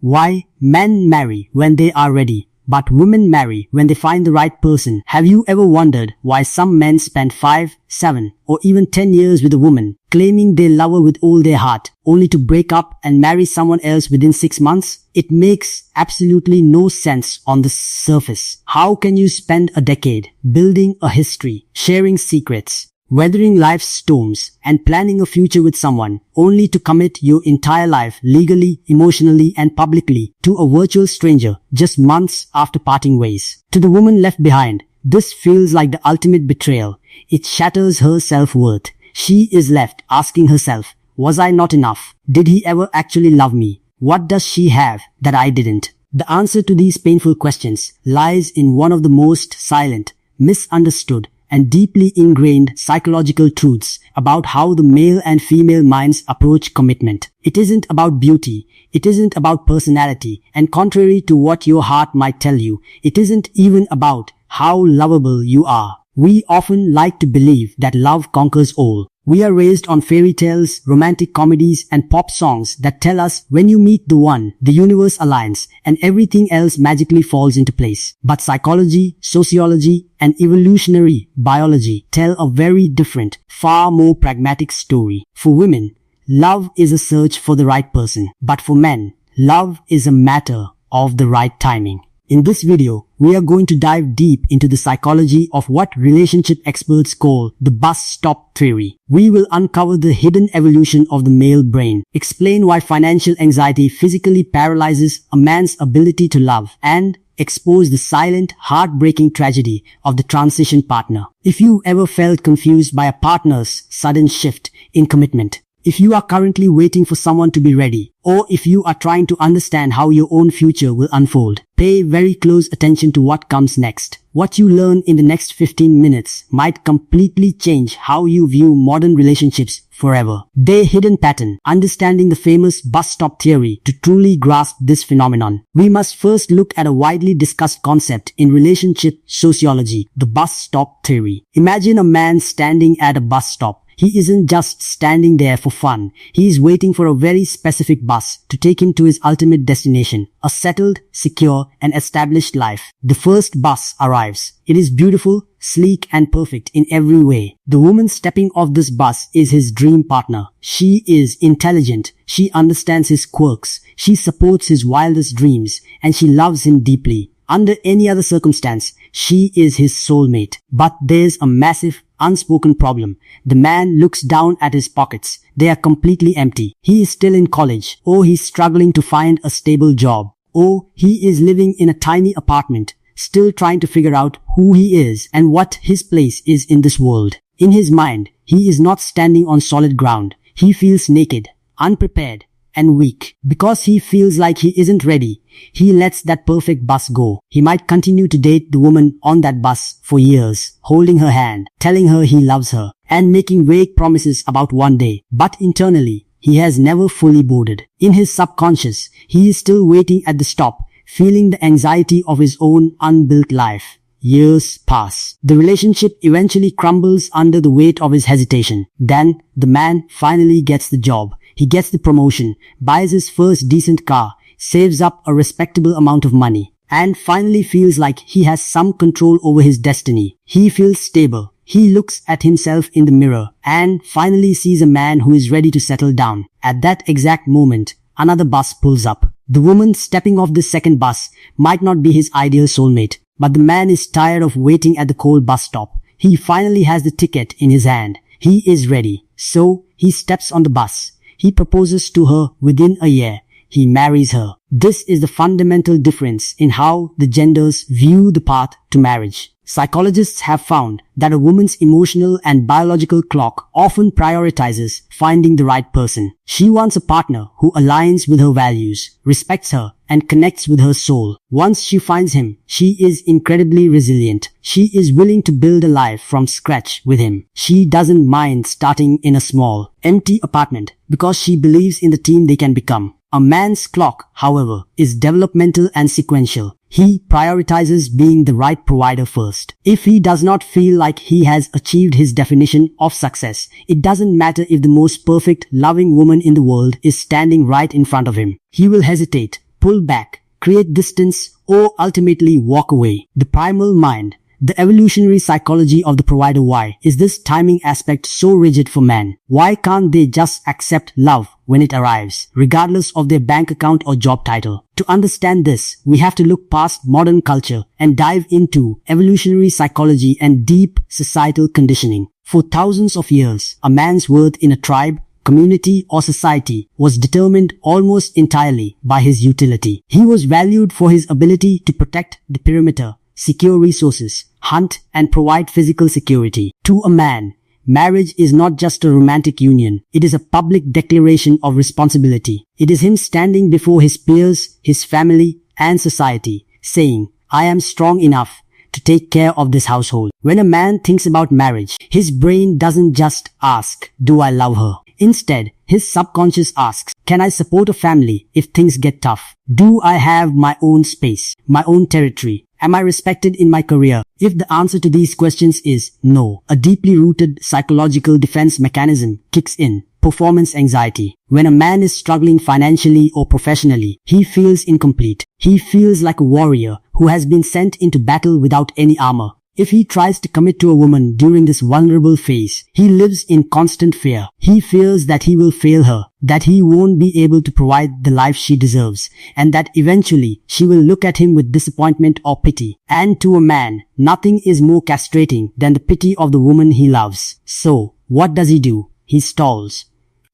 Why men marry when they are ready, but women marry when they find the right person. Have you ever wondered why some men spend 5, 7, or even 10 years with a woman, claiming they love her with all their heart, only to break up and marry someone else within 6 months? It makes absolutely no sense on the surface. How can you spend a decade building a history, sharing secrets, weathering life's storms, and planning a future with someone, only to commit your entire life legally, emotionally, and publicly to a virtual stranger just months after parting ways? To the woman left behind, this feels like the ultimate betrayal. It shatters her self-worth. She is left asking herself, was I not enough? Did he ever actually love me? What does she have that I didn't? The answer to these painful questions lies in one of the most silent, misunderstood, and deeply ingrained psychological truths about how the male and female minds approach commitment. It isn't about beauty. It isn't about personality. And contrary to what your heart might tell you, it isn't even about how lovable you are. We often like to believe that love conquers all. We are raised on fairy tales, romantic comedies, and pop songs that tell us when you meet the one, the universe aligns and everything else magically falls into place. But psychology, sociology, and evolutionary biology tell a very different, far more pragmatic story. For women, love is a search for the right person. But for men, love is a matter of the right timing. In this video, we are going to dive deep into the psychology of what relationship experts call the bus stop theory. We will uncover the hidden evolution of the male brain, explain why financial anxiety physically paralyzes a man's ability to love, and expose the silent, heartbreaking tragedy of the transition partner. If you ever felt confused by a partner's sudden shift in commitment, if you are currently waiting for someone to be ready, or if you are trying to understand how your own future will unfold, pay very close attention to what comes next. What you learn in the next 15 minutes might completely change how you view modern relationships forever. The hidden pattern. Understanding the famous bus stop theory. To truly grasp this phenomenon, we must first look at a widely discussed concept in relationship sociology, the bus stop theory. Imagine a man standing at a bus stop. He isn't just standing there for fun. He is waiting for a very specific bus to take him to his ultimate destination, a settled, secure, and established life. The first bus arrives. It is beautiful, sleek, and perfect in every way. The woman stepping off this bus is his dream partner. She is intelligent. She understands his quirks. She supports his wildest dreams, and she loves him deeply. Under any other circumstance, she is his soulmate. But there's a massive, unspoken problem. The man looks down at his pockets. They are completely empty. He is still in college, or he's struggling to find a stable job, or he is living in a tiny apartment, still trying to figure out who he is and what his place is in this world. In his mind, he is not standing on solid ground. He feels naked, unprepared, and weak. Because he feels like he isn't ready, he lets that perfect bus go. He might continue to date the woman on that bus for years, holding her hand, telling her he loves her, and making vague promises about one day. But internally, he has never fully boarded. In his subconscious, he is still waiting at the stop, feeling the anxiety of his own unbuilt life. Years pass. The relationship eventually crumbles under the weight of his hesitation. Then, the man finally gets the job. He gets the promotion, buys his first decent car, saves up a respectable amount of money, and finally feels like he has some control over his destiny. He feels stable. He looks at himself in the mirror and finally sees a man who is ready to settle down. At that exact moment, another bus pulls up. The woman stepping off this second bus might not be his ideal soulmate, but the man is tired of waiting at the cold bus stop. He finally has the ticket in his hand. He is ready. So, he steps on the bus. He proposes to her within a year. He marries her. This is the fundamental difference in how the genders view the path to marriage. Psychologists have found that a woman's emotional and biological clock often prioritizes finding the right person. She wants a partner who aligns with her values, respects her, and connects with her soul. Once she finds him, she is incredibly resilient. She is willing to build a life from scratch with him. She doesn't mind starting in a small, empty apartment because she believes in the team they can become. A man's clock, however, is developmental and sequential. He prioritizes being the right provider first. If he does not feel like he has achieved his definition of success, it doesn't matter if the most perfect, loving woman in the world is standing right in front of him. He will hesitate, pull back, create distance, or ultimately walk away. The primal mind, the evolutionary psychology of the provider. Why is this timing aspect so rigid for men? Why can't they just accept love when it arrives, regardless of their bank account or job title? To understand this, we have to look past modern culture and dive into evolutionary psychology and deep societal conditioning. For thousands of years, a man's worth in a tribe, community, or society was determined almost entirely by his utility. He was valued for his ability to protect the perimeter, secure resources, hunt, and provide physical security. To a man, marriage is not just a romantic union. It is a public declaration of responsibility. It is him standing before his peers, his family, and society, saying, "I am strong enough to take care of this household." When a man thinks about marriage, his brain doesn't just ask, "Do I love her?" Instead, his subconscious asks, "Can I support a family if things get tough? Do I have my own space, my own territory? Am I respected in my career?" If the answer to these questions is no, a deeply rooted psychological defense mechanism kicks in: performance anxiety. When a man is struggling financially or professionally, he feels incomplete. He feels like a warrior who has been sent into battle without any armor. If he tries to commit to a woman during this vulnerable phase, he lives in constant fear. He fears that he will fail her, that he won't be able to provide the life she deserves, and that eventually she will look at him with disappointment or pity. And to a man, nothing is more castrating than the pity of the woman he loves. So, what does he do? He stalls.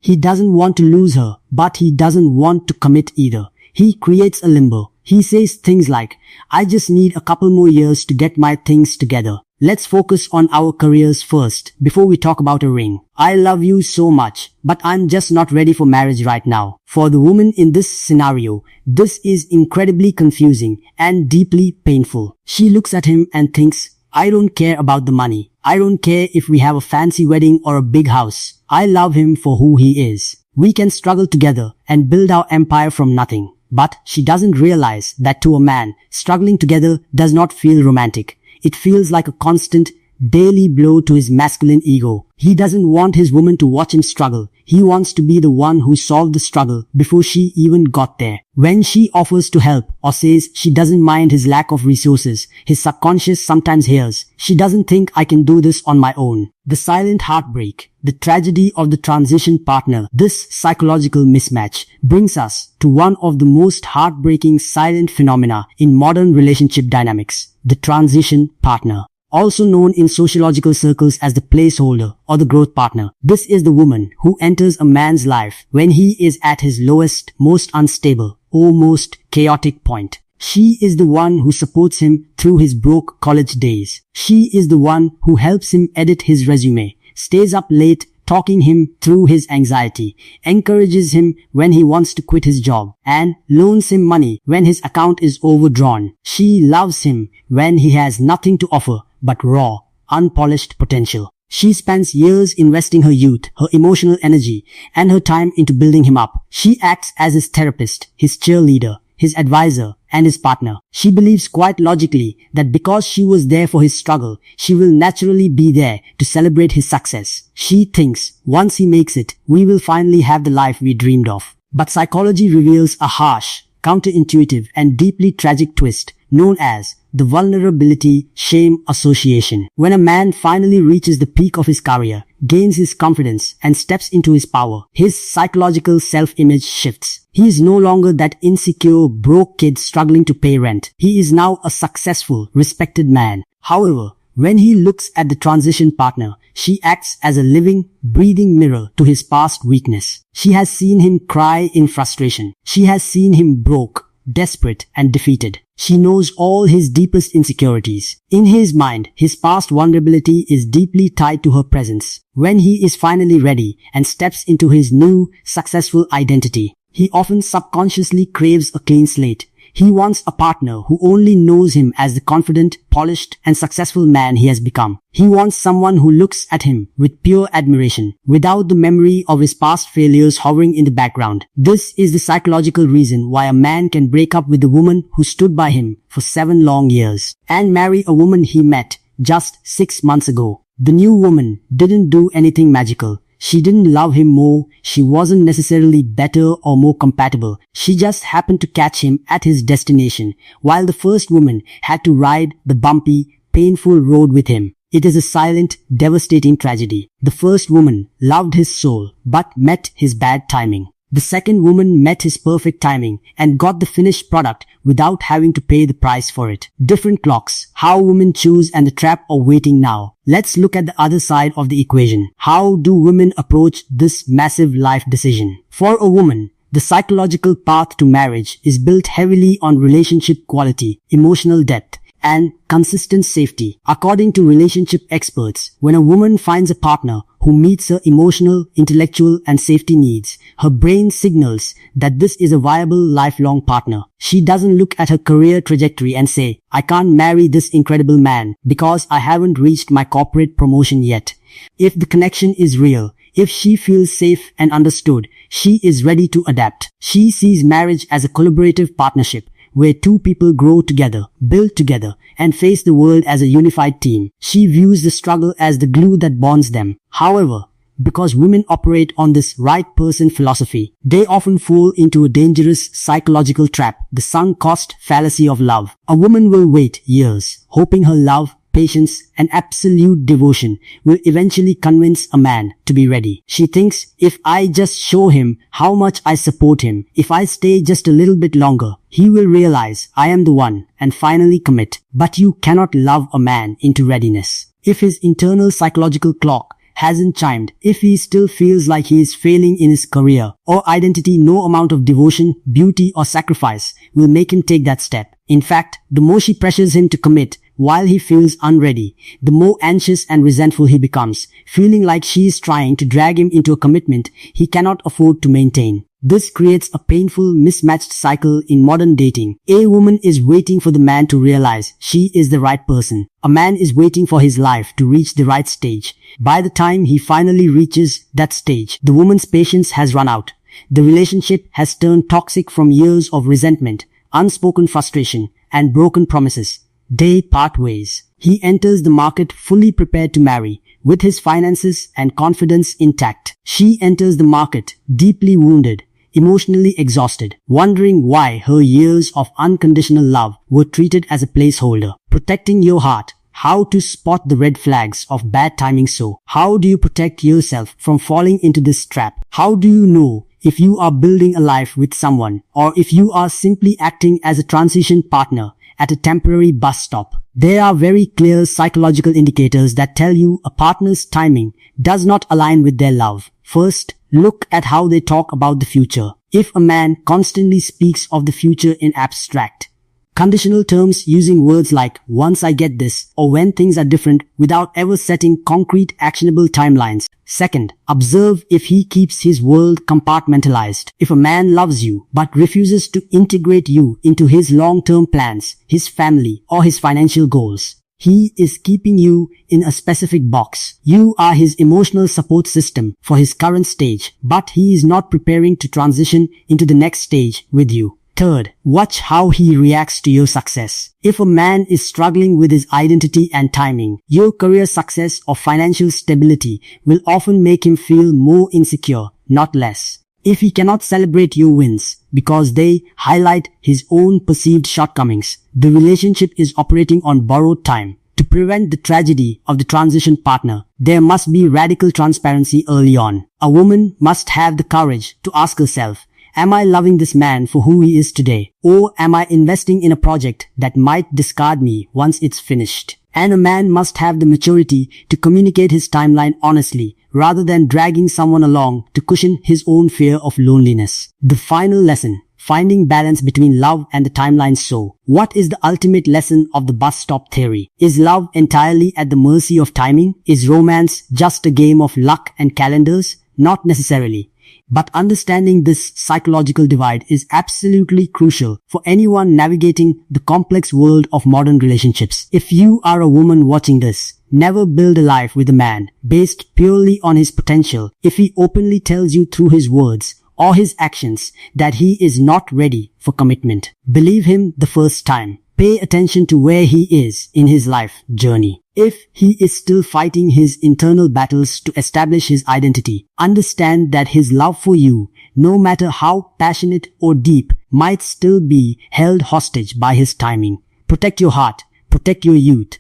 He doesn't want to lose her, but he doesn't want to commit either. He creates a limbo. He says things like, "I just need a couple more years to get my things together. Let's focus on our careers first before we talk about a ring. I love you so much, but I'm just not ready for marriage right now." For the woman in this scenario, this is incredibly confusing and deeply painful. She looks at him and thinks, "I don't care about the money. I don't care if we have a fancy wedding or a big house. I love him for who he is. We can struggle together and build our empire from nothing." But she doesn't realize that to a man, struggling together does not feel romantic. It feels like a constant, daily blow to his masculine ego. He doesn't want his woman to watch him struggle. He wants to be the one who solved the struggle before she even got there. When she offers to help or says she doesn't mind his lack of resources, his subconscious sometimes hears, "She doesn't think I can do this on my own." The silent heartbreak, the tragedy of the transition partner, this psychological mismatch brings us to one of the most heartbreaking silent phenomena in modern relationship dynamics, the transition partner. Also known in sociological circles as the placeholder or the growth partner. This is the woman who enters a man's life when he is at his lowest, most unstable, or most chaotic point. She is the one who supports him through his broke college days. She is the one who helps him edit his resume, stays up late talking him through his anxiety, encourages him when he wants to quit his job, and loans him money when his account is overdrawn. She loves him when he has nothing to offer but raw, unpolished potential. She spends years investing her youth, her emotional energy, and her time into building him up. She acts as his therapist, his cheerleader, his advisor, and his partner. She believes quite logically that because she was there for his struggle, she will naturally be there to celebrate his success. She thinks, once he makes it, we will finally have the life we dreamed of. But psychology reveals a harsh, counterintuitive, and deeply tragic twist known as the vulnerability-shame association. When a man finally reaches the peak of his career, gains his confidence, and steps into his power, his psychological self-image shifts. He is no longer that insecure, broke kid struggling to pay rent. He is now a successful, respected man. However, when he looks at the transition partner, she acts as a living, breathing mirror to his past weakness. She has seen him cry in frustration. She has seen him broke, desperate, and defeated. She knows all his deepest insecurities. In his mind, his past vulnerability is deeply tied to her presence. When he is finally ready and steps into his new, successful identity, he often subconsciously craves a clean slate. He wants a partner who only knows him as the confident, polished, and successful man he has become. He wants someone who looks at him with pure admiration, without the memory of his past failures hovering in the background. This is the psychological reason why a man can break up with the woman who stood by him for 7 long years and marry a woman he met just 6 months ago. The new woman didn't do anything magical. She didn't love him more, she wasn't necessarily better or more compatible. She just happened to catch him at his destination, while the first woman had to ride the bumpy, painful road with him. It is a silent, devastating tragedy. The first woman loved his soul, but met his bad timing. The second woman met his perfect timing and got the finished product without having to pay the price for it. Different clocks, how women choose and the trap of waiting now. Let's look at the other side of the equation. How do women approach this massive life decision? For a woman, the psychological path to marriage is built heavily on relationship quality, emotional depth, and consistent safety. According to relationship experts, when a woman finds a partner who meets her emotional, intellectual, and safety needs, her brain signals that this is a viable lifelong partner. She doesn't look at her career trajectory and say, I can't marry this incredible man because I haven't reached my corporate promotion yet. If the connection is real, if she feels safe and understood, she is ready to adapt. She sees marriage as a collaborative partnership, where two people grow together, build together, and face the world as a unified team. She views the struggle as the glue that bonds them. However, because women operate on this right person philosophy, they often fall into a dangerous psychological trap, the sunk cost fallacy of love. A woman will wait years, hoping her love, patience, and absolute devotion will eventually convince a man to be ready. She thinks, if I just show him how much I support him, if I stay just a little bit longer, he will realize I am the one and finally commit. But you cannot love a man into readiness. If his internal psychological clock hasn't chimed, if he still feels like he is failing in his career or identity, no amount of devotion, beauty, or sacrifice will make him take that step. In fact, the more she pressures him to commit, while he feels unready, the more anxious and resentful he becomes, feeling like she is trying to drag him into a commitment he cannot afford to maintain. This creates a painful, mismatched cycle in modern dating. A woman is waiting for the man to realize she is the right person. A man is waiting for his life to reach the right stage. By the time he finally reaches that stage, the woman's patience has run out. The relationship has turned toxic from years of resentment, unspoken frustration, and broken promises. They part ways. He enters the market fully prepared to marry, with his finances and confidence intact. She enters the market deeply wounded, emotionally exhausted, wondering why her years of unconditional love were treated as a placeholder. Protecting your heart. How to spot the red flags of bad timing. So, how do you protect yourself from falling into this trap? How do you know if you are building a life with someone, or if you are simply acting as a transition partner at a temporary bus stop? There are very clear psychological indicators that tell you a partner's timing does not align with their love. First, look at how they talk about the future. If a man constantly speaks of the future in abstract, conditional terms using words like once I get this or when things are different without ever setting concrete actionable timelines. Second, observe if he keeps his world compartmentalized. If a man loves you but refuses to integrate you into his long-term plans, his family, or his financial goals, he is keeping you in a specific box. You are his emotional support system for his current stage, but he is not preparing to transition into the next stage with you. Third, watch how he reacts to your success. If a man is struggling with his identity and timing, your career success or financial stability will often make him feel more insecure, not less. If he cannot celebrate your wins because they highlight his own perceived shortcomings, the relationship is operating on borrowed time. To prevent the tragedy of the transition partner, there must be radical transparency early on. A woman must have the courage to ask herself, am I loving this man for who he is today? Or am I investing in a project that might discard me once it's finished? And a man must have the maturity to communicate his timeline honestly, rather than dragging someone along to cushion his own fear of loneliness. The final lesson: finding balance between love and the timeline. So, what is the ultimate lesson of the bus stop theory? Is love entirely at the mercy of timing? Is romance just a game of luck and calendars? Not necessarily. But understanding this psychological divide is absolutely crucial for anyone navigating the complex world of modern relationships. If you are a woman watching this, never build a life with a man based purely on his potential. If he openly tells you through his words or his actions that he is not ready for commitment, believe him the first time. Pay attention to where he is in his life journey. If he is still fighting his internal battles to establish his identity, understand that his love for you, no matter how passionate or deep, might still be held hostage by his timing. Protect your heart, protect your youth,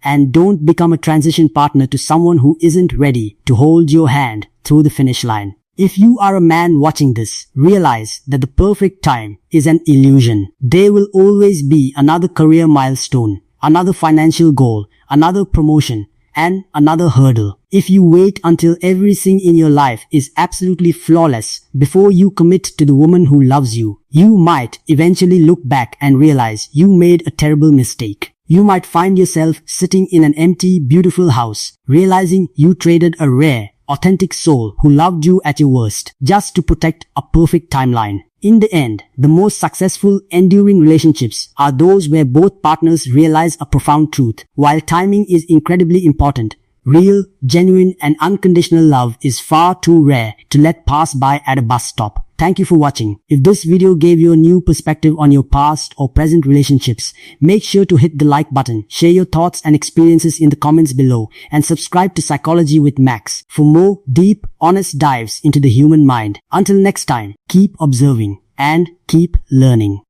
and don't become a transition partner to someone who isn't ready to hold your hand through the finish line. If you are a man watching this, realize that the perfect time is an illusion. There will always be another career milestone, another financial goal, another promotion, and another hurdle. If you wait until everything in your life is absolutely flawless before you commit to the woman who loves you, you might eventually look back and realize you made a terrible mistake. You might find yourself sitting in an empty, beautiful house, realizing you traded a rare, authentic soul who loved you at your worst, just to protect a perfect timeline. In the end, the most successful, enduring relationships are those where both partners realize a profound truth. While timing is incredibly important, real, genuine, and unconditional love is far too rare to let pass by at a bus stop. Thank you for watching. If this video gave you a new perspective on your past or present relationships, make sure to hit the like button, share your thoughts and experiences in the comments below, and subscribe to Psychology with Max for more deep, honest dives into the human mind. Until next time, keep observing and keep learning.